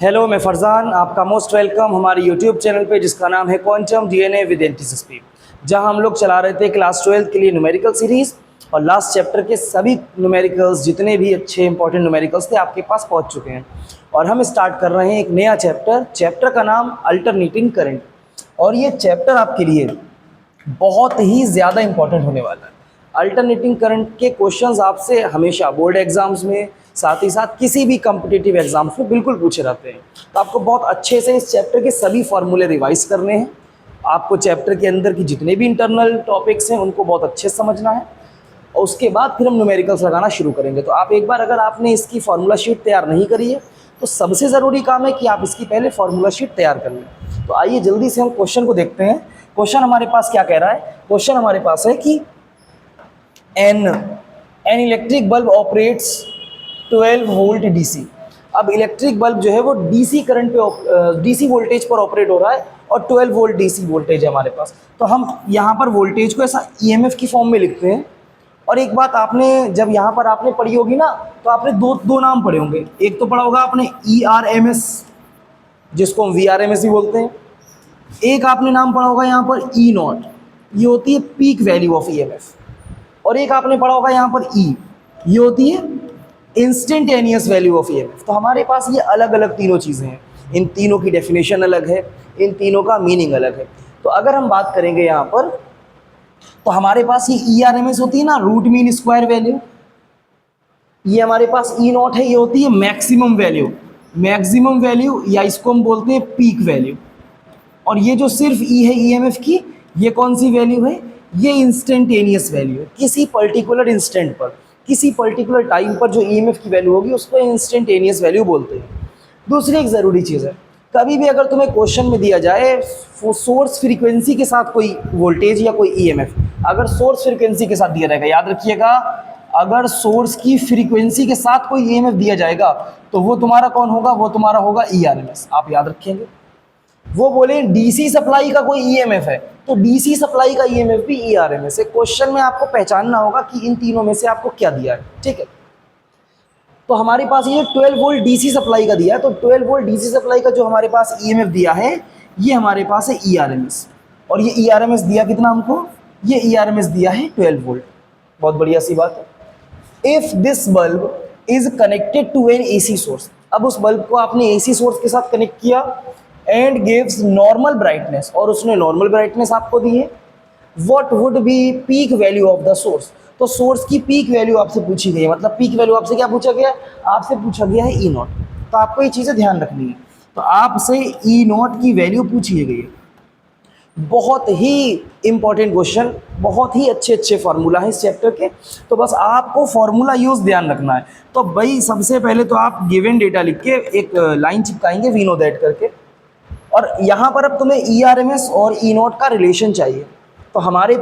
Hello, मैं फरजान आपका most welcome हमारे यूट्यूब चैनल पे जिसका नाम है क्वांटम डीएनए विद एनटीएसपी, जहां हम लोग चला रहे थे क्लास 12 के लिए न्यूमेरिकल सीरीज़। और लास्ट चैप्टर के सभी न्यूमेरिकल्स, जितने भी अच्छे इंपॉर्टेंट न्यूमेरिकल्स थे, आपके पास पहुंच चुके हैं। और हम स्टार्ट कर रहे हैं एक नया चैप्टर का नाम अल्टरनेटिंग करंट। और ये चैप्टर आपके लिए बहुत ही ज़्यादा इंपॉर्टेंट होने वाला है। अल्टरनेटिंग करंट के क्वेश्चंस आपसे हमेशा बोर्ड एग्जाम्स में, साथ ही साथ किसी भी कॉम्पिटिटिव एग्जाम्स में बिल्कुल पूछे रहते हैं। तो आपको बहुत अच्छे से इस चैप्टर के सभी फार्मूले रिवाइज करने हैं। आपको चैप्टर के अंदर की जितने भी इंटरनल टॉपिक्स हैं उनको बहुत अच्छे से समझना है, और उसके बाद फिर हम न्यूमेरिकल्स लगाना शुरू करेंगे। तो आप एक बार, अगर आपने इसकी फार्मूला शीट तैयार नहीं करी है, तो सबसे ज़रूरी काम है कि आप इसकी पहले फार्मूला शीट तैयार कर लें। तो आइए जल्दी से हम क्वेश्चन को देखते हैं। क्वेश्चन हमारे पास क्या कह रहा है? क्वेश्चन हमारे पास है कि an electric bulb operates 12 volt DC. अब इलेक्ट्रिक बल्ब जो है वो डीसी करंट पे, डीसी वोल्टेज पर ऑपरेट हो रहा है, और 12 वोल्ट डीसी वोल्टेज है हमारे पास। तो हम यहाँ पर वोल्टेज को ऐसा ईएमएफ की फॉर्म में लिखते हैं। और एक बात आपने जब यहाँ पर आपने पढ़ी होगी ना, तो आपने दो नाम पढ़े होंगे। एक तो पढ़ा होगा आपने ERMS, जिसको हम VRMS भी बोलते हैं। एक आपने नाम पढ़ा होगा यहाँ पर E0, ये होती है पीक वैल्यू ऑफ EMF। और एक आपने पढ़ा होगा यहाँ पर E, ये होती है इंस्टेंटेनियस वैल्यू ऑफ EMF। तो हमारे पास ये अलग अलग तीनों चीज़ें हैं। इन तीनों की डेफिनेशन अलग है, इन तीनों का मीनिंग अलग है। तो अगर हम बात करेंगे यहाँ पर, तो हमारे पास ये ERMS होती है ना, रूट मीन स्क्वायर वैल्यू। ये हमारे पास E0 है, ये होती है मैक्सिमम वैल्यू, या इसको हम बोलते हैं पीक वैल्यू। और ये जो सिर्फ E है EMF की, ये कौन सी वैल्यू है? ये इंस्टेंटेनियस वैल्यू है। किसी पर्टिकुलर इंस्टेंट पर, किसी पर्टिकुलर टाइम पर जो EMF की वैल्यू होगी उसको इंस्टेंटेनियस वैल्यू बोलते हैं। दूसरी एक ज़रूरी चीज़ है, कभी भी अगर तुम्हें क्वेश्चन में दिया जाए सोर्स फ्रीक्वेंसी के साथ कोई वोल्टेज या कोई EMF, अगर सोर्स फ्रीक्वेंसी के साथ दिया रहेगा, याद रखिएगा, अगर सोर्स की फ्रीक्वेंसी के साथ कोई EMF दिया जाएगा तो वो तुम्हारा कौन होगा? वो तुम्हारा होगा ERMS। आप याद रखेंगे। वो बोले डीसी सप्लाई का कोई EMF है, तो डीसी सप्लाई का EMF भी ERMS है। क्वेश्चन में आपको पहचानना होगा कि इन तीनों में से आपको क्या दिया है, ठीक है। तो हमारे पास ये 12 वोल्ट डीसी सप्लाई का दिया है, तो 12 वोल्ट डीसी सप्लाई का जो हमारे पास EMF दिया है, ये हमारे पास है ERMS। और ये ERMS दिया कितना हमको? ये ERMS दिया है 12 वोल्ट। बहुत बढ़िया सी बात है। If this bulb is connected to an AC source, अब उस बल्ब को आपने AC सोर्स के साथ कनेक्ट किया, एंड गिव्स नॉर्मल ब्राइटनेस, और उसने नॉर्मल ब्राइटनेस आपको दी है, what would be peak value of the source. तो सोर्स की पीक वैल्यू आपसे पूछी गई है, मतलब पीक वैल्यू आपसे क्या पूछा गया? आपसे पूछा गया है E0। तो आपको ये चीज़ें ध्यान रखनी है। तो आपसे E0 की वैल्यू पूछी गई है। बहुत ही इंपॉर्टेंट क्वेश्चन, बहुत ही अच्छे अच्छे फार्मूला है इस चैप्टर के। तो बस आपको फार्मूला यूज ध्यान रखना है। तो भाई सबसे पहले तो आप गिवन डेटा लिख के एक लाइन चिपकाएंगे वी नो दैट करके, और यहाँ पर अब तुम्हें ERMS और E0 का रिलेशन चाहिए। तो हमारे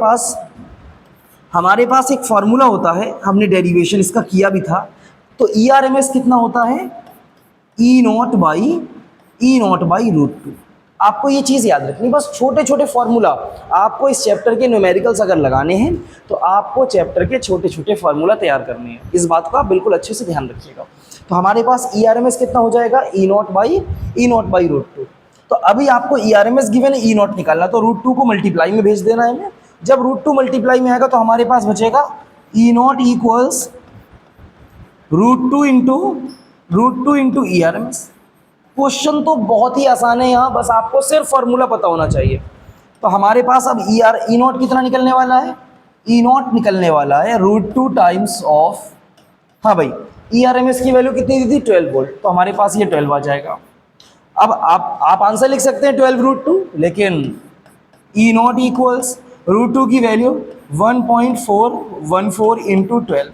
पास एक फार्मूला होता है, हमने डेरिवेशन इसका किया भी था। तो ERMS कितना होता है? E0 by √2। आपको ये चीज़ याद रखनी, बस छोटे छोटे फार्मूला आपको इस चैप्टर के न्यूमेरिकल्स अगर लगाने हैं, तो आपको चैप्टर के छोटे छोटे फार्मूला तैयार करने हैं। इस बात को आप बिल्कुल अच्छे से ध्यान रखिएगा। तो हमारे पास ERMS कितना हो जाएगा? E0 by √2। तो अभी आपको ERMS गिवन है, E0 निकालना, तो √2 को मल्टीप्लाई में भेज देना है हमें। जब √2 मल्टीप्लाई में आएगा तो हमारे पास बचेगा E0 equals √2 into ERMS। Question तो बहुत ही आसान है, यहाँ बस आपको सिर्फ फार्मूला पता होना चाहिए। तो हमारे पास अब E0 कितना निकलने वाला है? E0 निकलने वाला है √2 टाइम्स ऑफ, हाँ भाई, ERMS की वैल्यू कितनी दी थी? 12 वोल्ट। तो हमारे पास ये 12 आ जाएगा। अब आप आंसर लिख सकते हैं 12 √2, लेकिन E0 इक्वल्स √2 की वैल्यू 1.414 इंटू 12,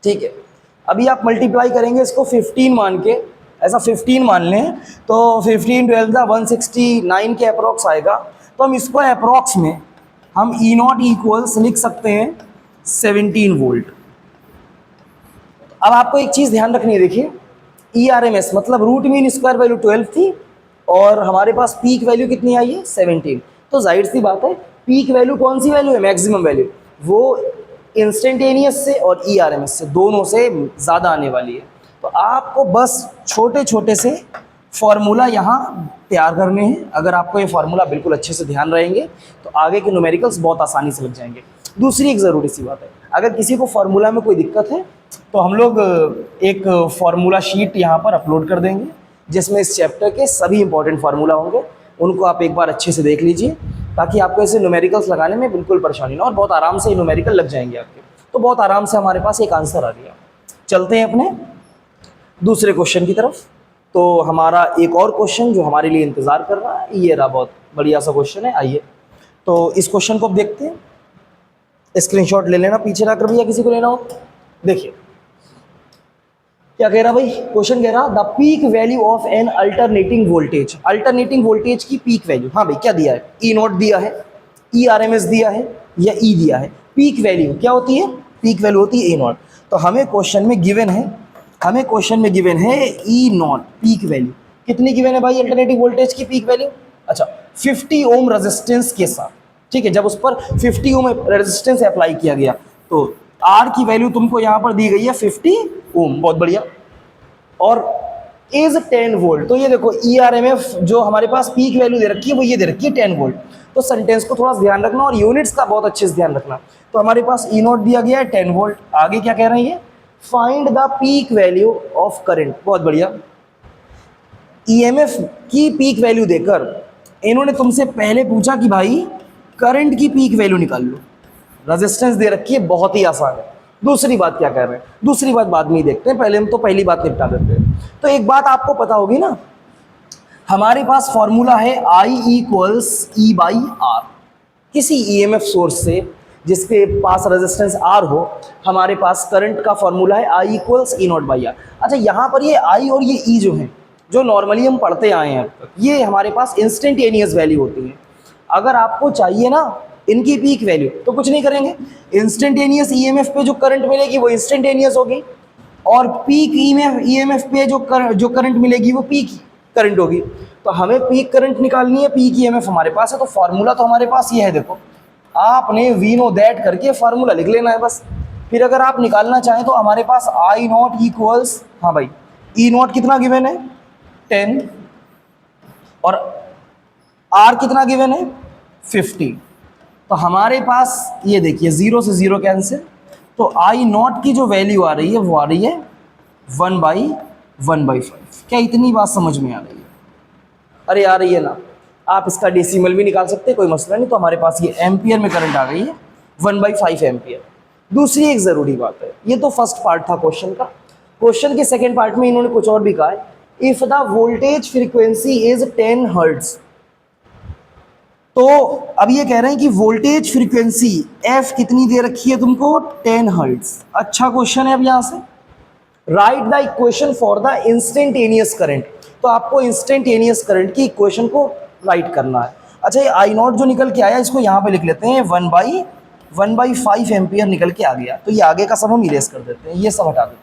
ठीक है। अभी आप मल्टीप्लाई करेंगे इसको 15 मान के, ऐसा 15 मान लें, तो 15 12 का 169 के अप्रॉक्स आएगा। तो हम इसको अप्रॉक्स में हम E0 इक्वल्स लिख सकते हैं 17 वोल्ट। अब आपको एक चीज़ ध्यान रखनी है, देखिए ERMS मतलब रूट मीन स्क्वायर वैल्यू 12 थी, और हमारे पास पीक वैल्यू कितनी आई है? 17। तो जाहिर सी बात है, पीक वैल्यू कौन सी वैल्यू है? Maximum value. वो इंस्टेंटेनियस से और ERMS से, दोनों से ज़्यादा आने वाली है। तो आपको बस छोटे छोटे से फॉर्मूला यहाँ तैयार करने हैं। अगर आपको ये फार्मूला बिल्कुल अच्छे से ध्यान रहेंगे तो आगे के न्यूमेरिकल्स बहुत आसानी से लग जाएंगे। दूसरी एक ज़रूरी सी बात है, अगर किसी को फार्मूला में कोई दिक्कत है तो हम लोग एक फार्मूला शीट यहाँ पर अपलोड कर देंगे जिसमें इस चैप्टर के सभी इंपॉर्टेंट फार्मूला होंगे। उनको आप एक बार अच्छे से देख लीजिए ताकि आपको ऐसे न्यूमेरिकल्स लगाने में बिल्कुल परेशानी ना, और बहुत आराम से न्यूमेरिकल लग जाएंगे आपके। तो बहुत आराम से हमारे पास एक आंसर आ गया। चलते हैं अपने दूसरे क्वेश्चन की तरफ। तो हमारा एक और क्वेश्चन जो हमारे लिए इंतज़ार कर रहा है, ये रहा, बहुत बढ़िया सा क्वेश्चन है। आइए तो इस क्वेश्चन को अब देखते हैं। स्क्रीनशॉट ले लेना पीछे रखकर भैया, किसी को लेना हो। देखिए क्या कह रहा भाई, क्वेश्चन कह रहा the peak value of N alternating voltage. Alternating voltage की पीक वैल्यू, हाँ भाई क्या दिया है, ई नॉट दिया है, ई आर एम एस दिया है या ई दिया है। पीक वैल्यू क्या होती है, पीक वैल्यू होती है ए नॉट। तो हमें क्वेश्चन में गिवन है ई नॉट पीक वैल्यू कितनी गिवन है भाई, अल्टरनेटिंग वोल्टेज की पीक वैल्यू। अच्छा 50 ओम रेजिस्टेंस के साथ, ठीक है, जब उस पर 50 ओम रेजिस्टेंस अप्लाई किया गया तो आर की वैल्यू तुमको यहाँ पर दी गई है 50 ओम, बहुत बढ़िया, और इज 10 वोल्ट। तो ये देखो ई आर एम एफ जो हमारे पास पीक वैल्यू दे रखी है वो ये दे रखी है 10 वोल्ट। तो सेंटेंस को थोड़ा ध्यान रखना और यूनिट्स का बहुत अच्छे से ध्यान रखना। तो हमारे पास ई नॉट दिया गया है 10 वोल्ट। आगे क्या कह रहे हैं, find the peak value of current, बहुत बढ़िया। ईएमएफ की पीक वैल्यू देकर इन्होंने तुमसे पहले पूछा कि भाई करंट की पीक वैल्यू निकाल लो। रेजिस्टेंस दे रखी है, बहुत ही आसान है। दूसरी बात क्या कर रहे हैं, दूसरी बात बाद में ही देखते हैं, पहले हम तो पहली बात निपटा देते हैं। तो एक बात आपको पता होगी ना, हमारे पास फॉर्मूला है I equals E by are. किसी ईएमएफ सोर्स से जिसके पास रेजिस्टेंस आर हो, हमारे पास करंट का फॉर्मूला है I equals E naught by R. अच्छा यहाँ पर ये आई और ये ई जो हैं, जो नॉर्मली हम पढ़ते आए हैं अब तक, ये हमारे पास इंस्टेंटेनियस वैल्यू होती है। अगर आपको चाहिए ना इनकी पीक वैल्यू तो कुछ नहीं करेंगे, इंस्टेंटेनियस ईएमएफ पे जो करंट मिलेगी वो इंस्टेंटेनियस होगी, और पीक ईएमएफ पे जो करंट मिलेगी वो पीक करंट होगी। तो हमें पीक करंट निकालनी है, पीक ईएमएफ हमारे पास है, तो फार्मूला तो हमारे पास ये है। देखो आपने वी नो दैट करके फार्मूला लिख लेना है बस। फिर अगर आप निकालना चाहें तो हमारे पास आई नॉट इक्वल्स, हाँ भाई ई नॉट कितना गिवन है 10, और आर कितना गिवन है 50। तो हमारे पास ये देखिए 0 से 0 कैंसिल, तो आई नॉट की जो वैल्यू आ रही है वो आ रही है 1/1/5। क्या इतनी बात समझ में आ रही है? अरे आ रही है ना, आप इसका डेसिमल भी निकाल सकते हैं, कोई मसला नहीं। तो हमारे पास ये एम्पियर में करंट आ गई है 1/5 एम्पियर। दूसरी एक ज़रूरी बात है, ये तो फर्स्ट पार्ट था क्वेश्चन का। क्वेश्चन के सेकेंड पार्ट में इन्होंने कुछ और भी कहा है, if the voltage frequency is 10 hertz. तो अब ये कह रहे हैं कि वोल्टेज फ्रीक्वेंसी एफ कितनी दे रखी है तुमको 10 हर्ट्ज। अच्छा क्वेश्चन है। अब यहाँ से right the equation for the instantaneous current. तो आपको इंस्टेंटेनियस करंट की इक्वेशन को राइट करना है। अच्छा ये आई नॉट जो निकल के आया इसको यहाँ पे लिख लेते हैं 1/1/5 एम्पियर निकल के आ गया। तो ये आगे का सब हम इरेज कर देते हैं, ये सब हटा देते हैं।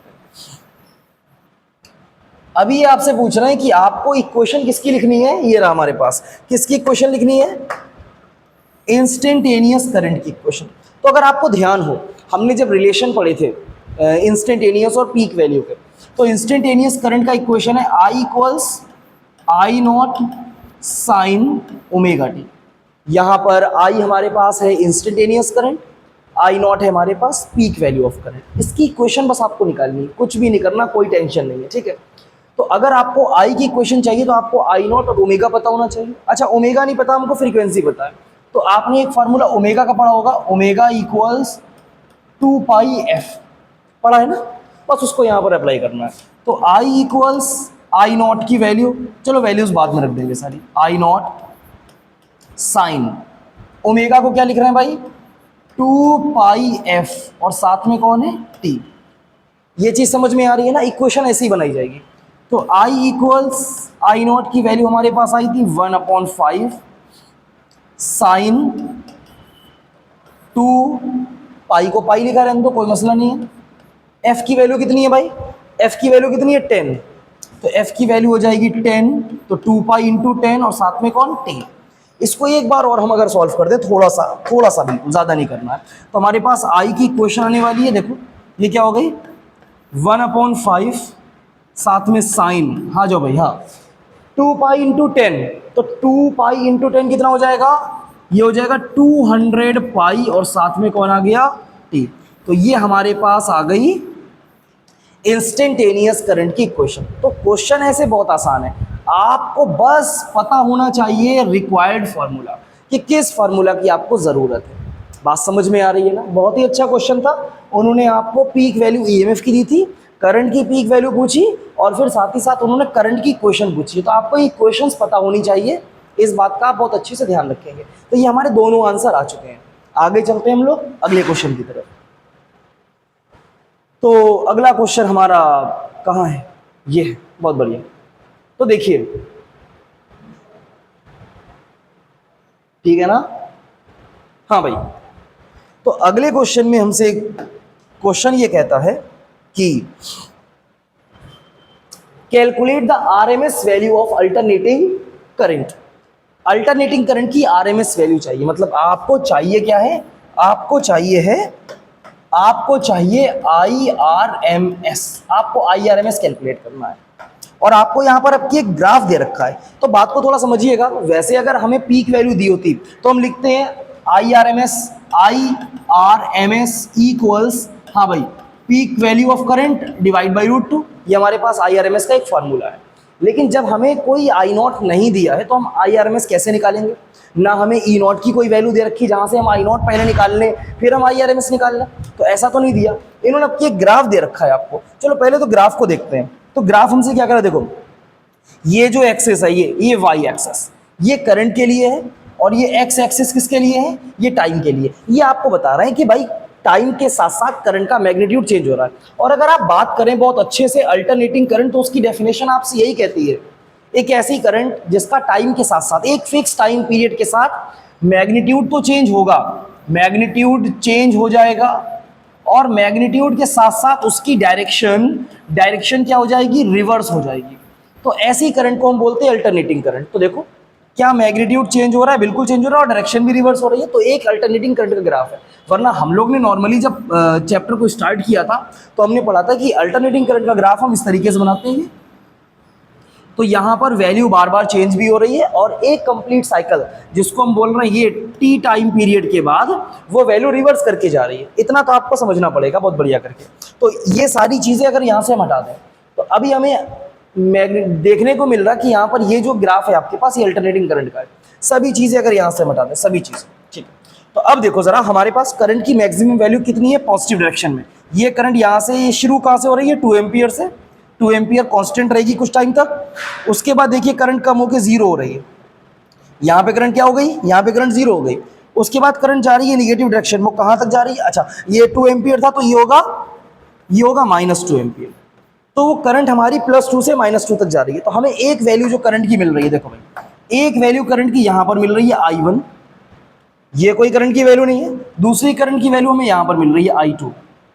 अभी ये आपसे पूछ रहे हैं कि आपको इक्वेशन किसकी लिखनी है, ये रहा हमारे पास, किसकी इक्वेशन लिखनी है, इंस्टेंटेनियस करंट की इक्वेशन। तो अगर आपको ध्यान हो, हमने जब रिलेशन पढ़े थे इंस्टेंटेनियस और पीक वैल्यू के, तो इंस्टेंटेनियस करंट का इक्वेशन है I equals I naught sine omega t. यहाँ पर आई हमारे पास है इंस्टेंटेनियस करंट, आई नॉट है हमारे पास पीक वैल्यू ऑफ करंट। इसकी इक्वेशन बस आपको निकालनी है, कुछ भी नहीं करना, कोई टेंशन नहीं है, ठीक है। तो अगर आपको आई की इक्वेशन चाहिए तो आपको आई नॉट और ओमेगा पता होना चाहिए। अच्छा ओमेगा नहीं पता, हमको फ्रीक्वेंसी पता है, तो आपने एक फार्मूला ओमेगा का पढ़ा होगा, ओमेगा इक्वल्स 2πf पढ़ा है ना, बस उसको यहाँ पर अप्लाई करना है। तो आई इक्वल्स आई नॉट की वैल्यू, चलो वैल्यूज बाद में रख देंगे सारी, आई नॉट साइन ओमेगा को क्या लिख रहे हैं भाई 2πf, और साथ में कौन है t। ये चीज़ समझ में आ रही है ना, इक्वेशन ऐसी ही बनाई जाएगी। तो आई इक्वल्स आई नॉट की वैल्यू हमारे पास आई थी 1/5 साइन 2 पाई को पाई लिखा रहने दो, कोई मसला नहीं है। एफ की वैल्यू कितनी है भाई, एफ की वैल्यू कितनी है 10, तो एफ की वैल्यू हो जाएगी 10, तो 2π × 10 और साथ में कौन t। इसको एक बार और हम अगर सॉल्व कर दें, थोड़ा सा बिल्कुल ज़्यादा नहीं करना है, तो हमारे पास आई की इक्वेशन आने वाली है। देखो ये क्या हो गई 1/5 साथ में साइन, हाँ जाओ भाई, हाँ 2 पाई इंटू 10, तो 2 पाई इंटू 10 कितना हो जाएगा, ये हो जाएगा 200 पाई, और साथ में कौन आ गया, टी। तो ये हमारे पास आ गई इंस्टेंटेनियस करंट की इक्वेशन। तो क्वेश्चन ऐसे बहुत आसान है, आपको बस पता होना चाहिए रिक्वायर्ड फार्मूला, कि किस फार्मूला की आपको ज़रूरत है। बात समझ में आ रही है ना? बहुत ही अच्छा क्वेश्चन था। उन्होंने आपको पीक वैल्यू ईएमएफ की दी थी, करंट की पीक वैल्यू पूछी, और फिर साथ ही साथ उन्होंने करंट की इक्वेशन पूछी। तो आपको ये इक्वेशंस पता होनी चाहिए, इस बात का आप बहुत अच्छे से ध्यान रखेंगे। तो ये हमारे दोनों आंसर आ चुके हैं। आगे चलते हैं हम लोग अगले क्वेश्चन की तरफ। तो अगला क्वेश्चन हमारा कहाँ है, ये है, बहुत बढ़िया। तो देखिए, ठीक है ना? हाँ भाई, तो अगले क्वेश्चन में हमसे क्वेश्चन ये कहता है कि calculate the RMS value of alternating current. Alternating current की आरएमएस वैल्यू चाहिए, मतलब आपको चाहिए क्या है, आपको चाहिए IRMS, आपको IRMS कैलकुलेट करना है। और आपको यहाँ पर आपकी एक ग्राफ दे रखा है, तो बात को थोड़ा समझिएगा। वैसे अगर हमें पीक वैल्यू दी होती तो हम लिखते हैं IRMS इक्वल्स, हाँ भाई, peak value of current divide by √2। ये हमारे पास IRMS का एक फार्मूला है। लेकिन जब हमें कोई I0 नहीं दिया है तो हम IRMS कैसे निकालेंगे? ना हमें E0 की कोई वैल्यू दे रखी जहां से हम I0 पहले निकाल लें फिर हम IRMS निकाल लें, तो ऐसा तो नहीं दिया। इन्होंने अब एक ग्राफ दे रखा है आपको। चलो पहले तो ग्राफ को देखते हैं। तो ग्राफ हमसे क्या करा, देखो ये जो एक्सिस है, ये वाई एक्सिस, ये करंट के लिए है, और ये एक्स एक्सिस किसके लिए है, ये टाइम के लिए। ये आपको बता रहे हैं कि भाई टाइम के साथ साथ करंट का मैग्नीट्यूड चेंज हो रहा है। और अगर आप बात करें बहुत अच्छे से अल्टरनेटिंग करंट, तो उसकी डेफिनेशन आपसे यही कहती है, एक ऐसी करंट जिसका टाइम के साथ साथ, एक फिक्स टाइम पीरियड के साथ मैग्नीट्यूड तो चेंज होगा, मैग्नीट्यूड चेंज हो जाएगा, और मैग्नीट्यूड के साथ साथ उसकी डायरेक्शन क्या हो जाएगी, रिवर्स हो जाएगी। तो ऐसी करंट को हम बोलते हैं अल्टरनेटिंग करंट। तो देखो क्या मैग्नीट्यूड चेंज हो रहा है, बिल्कुल चेंज हो रहा है, और डायरेक्शन भी रिवर्स हो रही है। तो एक अल्टरनेटिंग करंट का ग्राफ है। वरना हम लोग ने नॉर्मली जब चैप्टर को स्टार्ट किया था तो हमने पढ़ा था कि अल्टरनेटिंग करंट का ग्राफ हम इस तरीके से बनाते हैं। तो यहाँ पर वैल्यू बार बार चेंज भी हो रही है, और एक कंप्लीट साइकिल जिसको हम बोल रहे हैं ये टी टाइम पीरियड के बाद वो वैल्यू रिवर्स करके जा रही है। इतना तो आपको समझना पड़ेगा बहुत बढ़िया करके। तो ये सारी चीज़ें अगर यहाँ से हम हटा दें तो अभी हमें देखने को मिल रहा कि यहाँ पर ये जो ग्राफ है आपके पास, ये अल्टरनेटिंग करंट का है। सभी चीज़ें अगर यहाँ से हम हटा दें, सभी चीज़ें, ठीक है। तो अब देखो ज़रा, हमारे पास करंट की मैक्सिमम वैल्यू कितनी है, पॉजिटिव डायरेक्शन में। ये करंट यहाँ से, ये शुरू कहाँ से हो रही है, 2 एम्पियर से। 2 एम्पियर कांस्टेंट रहेगी कुछ टाइम तक। उसके बाद देखिए करंट कम होकर 0 हो रही है। यहाँ पे करंट क्या हो गई, यहाँ पे करंट 0 हो गई। उसके बाद करंट जा रही है निगेटिव डायरेक्शन, वो कहाँ तक जा रही है, अच्छा ये 2 एम्पियर था तो ये होगा -2 एम्पियर। तो वो करंट हमारी +2 से -2 तक जा रही है। तो हमें एक वैल्यू जो करंट की मिल रही है, देखो भाई, एक वैल्यू करंट की यहाँ पर मिल रही है I1, ये कोई करंट की वैल्यू नहीं है। दूसरी करंट की वैल्यू हमें यहाँ पर मिल रही है I2,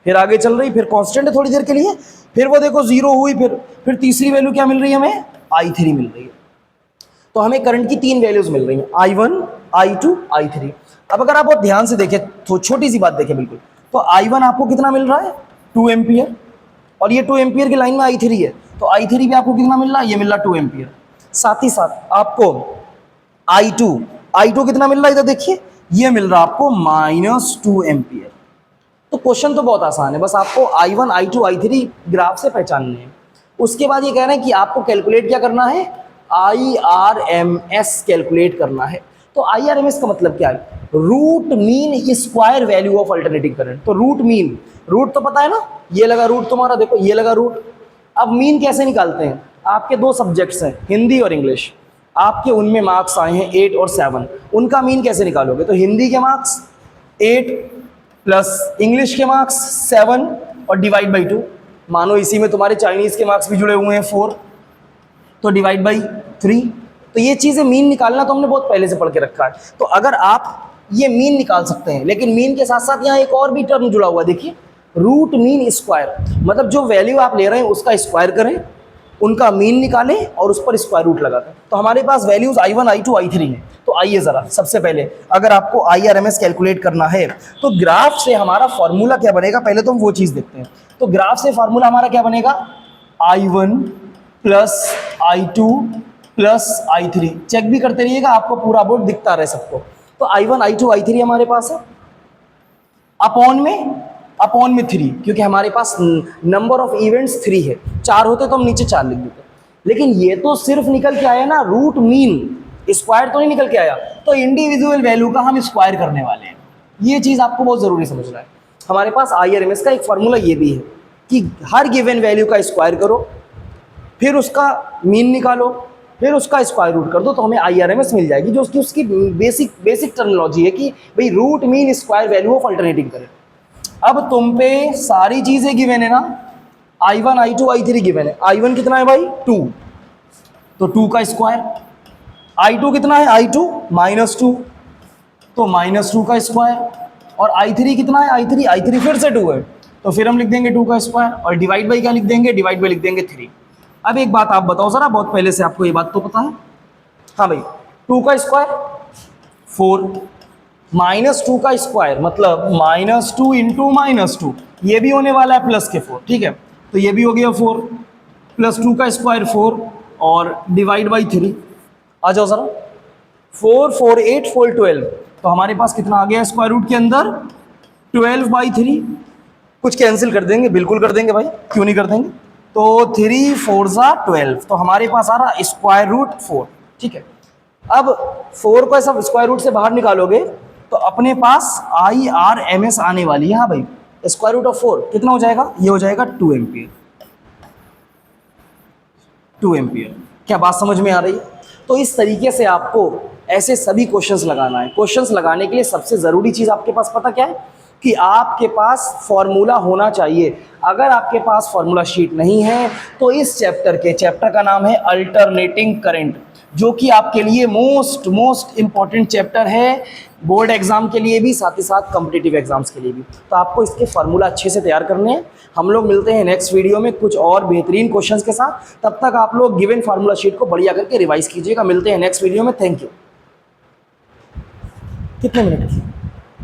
फिर आगे चल रही, फिर कांस्टेंट है थोड़ी देर के लिए, फिर वो देखो 0 हुई, फिर तीसरी वैल्यू क्या मिल रही है हमें, I3 मिल रही है। तो हमें करंट की 3 वैल्यूज मिल रही हैं, I1, I2, I3। अब अगर आप बहुत ध्यान से देखें तो छोटी सी बात देखें बिल्कुल, तो I1 आपको कितना मिल रहा है, 2 एम्पियर, और ये 2 एम्पियर की लाइन में I3 है, तो I3 भी आपको कितना मिल रहा है, ये मिल रहा है 2 एम्पियर। साथ ही साथ आपको I2 कितना मिल रहा है, इधर देखिए, ये मिल रहा है आपको -2 एम्पियर। तो क्वेश्चन तो बहुत आसान है, बस आपको I1, I2, I3 ग्राफ से पहचानने हैं। उसके बाद ये कह रहे हैं कि आपको कैलकुलेट क्या करना है, IRMS कैलकुलेट करना है। तो IRMS का मतलब क्या है, root mean square value of alternating current. तो रूट तो पता है ना, ये लगा रूट तुम्हारा, देखो ये लगा रूट। अब मीन कैसे निकालते हैं, आपके 2 सब्जेक्ट्स हैं, हिंदी और इंग्लिश, आपके उनमें मार्क्स आए हैं 8 और 7, उनका मीन कैसे निकालोगे, तो हिंदी के मार्क्स 8 प्लस इंग्लिश के मार्क्स 7 और डिवाइड बाई 2। मानो इसी में तुम्हारे चाइनीज़ के मार्क्स भी जुड़े हुए हैं 4, तो डिवाइड बाई 3। तो ये चीज़ें मीन निकालना तो हमने बहुत पहले से पढ़ के रखा है। तो अगर आप ये मीन निकाल सकते हैं, लेकिन मीन के साथ साथ यहाँ एक और भी टर्म जुड़ा हुआ है, देखिए रूट मीन स्क्वायर, मतलब जो वैल्यू आप ले रहे हैं उसका स्क्वायर करें, उनका मीन निकालें और उस पर स्क्वायर रूट लगा दें। तो हमारे पास वैल्यूज I1, I2, I3 हैं। तो आइए ज़रा सबसे पहले अगर आपको IRMS कैलकुलेट करना है तो ग्राफ से हमारा फॉर्मूला क्या बनेगा, पहले तो हम वो चीज़ देखते हैं। तो ग्राफ से फार्मूला हमारा क्या बनेगा, I1 plus I2 plus I3। Check भी करते रहिएगा, आपको पूरा बोर्ड दिखता रहे सबको। तो I1 I2 I3 हमारे पास है, अपॉन में 3, क्योंकि हमारे पास नंबर ऑफ इवेंट्स 3 है। 4 होते तो हम नीचे 4 लिख देते, लेकिन ये तो सिर्फ निकल के आया ना रूट मीन, स्क्वायर तो नहीं निकल के आया। तो इंडिविजुअल वैल्यू का हम स्क्वायर करने वाले हैं, ये चीज़ आपको बहुत ज़रूरी समझना है। हमारे पास IRMS का एक फार्मूला ये भी है कि हर गिवन वैल्यू का स्क्वायर करो, फिर उसका मीन निकालो, फिर उसका स्क्वायर रूट कर दो, तो हमें IRMS मिल जाएगी, जो उसकी बेसिक टर्मिनोलॉजी है कि भाई root mean square value of alternating current. अब तुम पे सारी चीज़ें गिवन है ना, I1 I2 I3 गिवन है। I1 कितना है भाई 2, तो 2 का स्क्वायर। I2 कितना है I2 -2, तो -2 का स्क्वायर। और I3 कितना है I3 फिर से 2 है, तो फिर हम लिख देंगे 2 का स्क्वायर। और डिवाइड बाई क्या लिख देंगे, डिवाइड बाई लिख देंगे 3। अब एक बात आप बताओ ज़रा, बहुत पहले से आपको ये बात तो पता है। हाँ भाई, 2 का स्क्वायर 4, -2 का स्क्वायर मतलब -2 इंटू -2, ये भी होने वाला है प्लस के 4, ठीक है। तो ये भी हो गया 4, प्लस 2 का स्क्वायर 4 और डिवाइड बाई 3। आ जाओ ज़रा, 4 4 8 4 12, तो हमारे पास कितना आ गया स्क्वायर रूट के अंदर 12/3। कुछ कैंसिल कर देंगे, बिल्कुल कर देंगे भाई, क्यों नहीं कर देंगे। तो 3 4 12, तो हमारे पास आ रहा स्क्वायर रूट 4, ठीक है। अब 4 को सब स्क्वायर रूट से बाहर निकालोगे तो अपने पास IRMS आने वाली है। हाँ भाई, स्क्वायर रूट ऑफ 4 कितना हो जाएगा, ये हो जाएगा 2 एम्पियर। 2 एम्पियर, क्या बात समझ में आ रही है। तो इस तरीके से आपको ऐसे सभी क्वेश्चंस लगाना है। क्वेश्चंस लगाने के लिए सबसे ज़रूरी चीज़ आपके पास पता क्या है, कि आपके पास फॉर्मूला होना चाहिए। अगर आपके पास फॉर्मूला शीट नहीं है तो इस चैप्टर का नाम है अल्टरनेटिंग करंट, जो कि आपके लिए मोस्ट इंपॉर्टेंट चैप्टर है, बोर्ड एग्जाम के लिए भी, साथ ही साथ कॉम्पिटिटिव एग्जाम्स के लिए भी। तो आपको इसके फार्मूला अच्छे से तैयार करने हैं। हम लोग मिलते हैं नेक्स्ट वीडियो में कुछ और बेहतरीन क्वेश्चंस के साथ। तब तक आप लोग गिवन फार्मूला शीट को बढ़िया करके रिवाइज कीजिएगा। मिलते हैं नेक्स्ट वीडियो में। Thank you. कितने मिनट?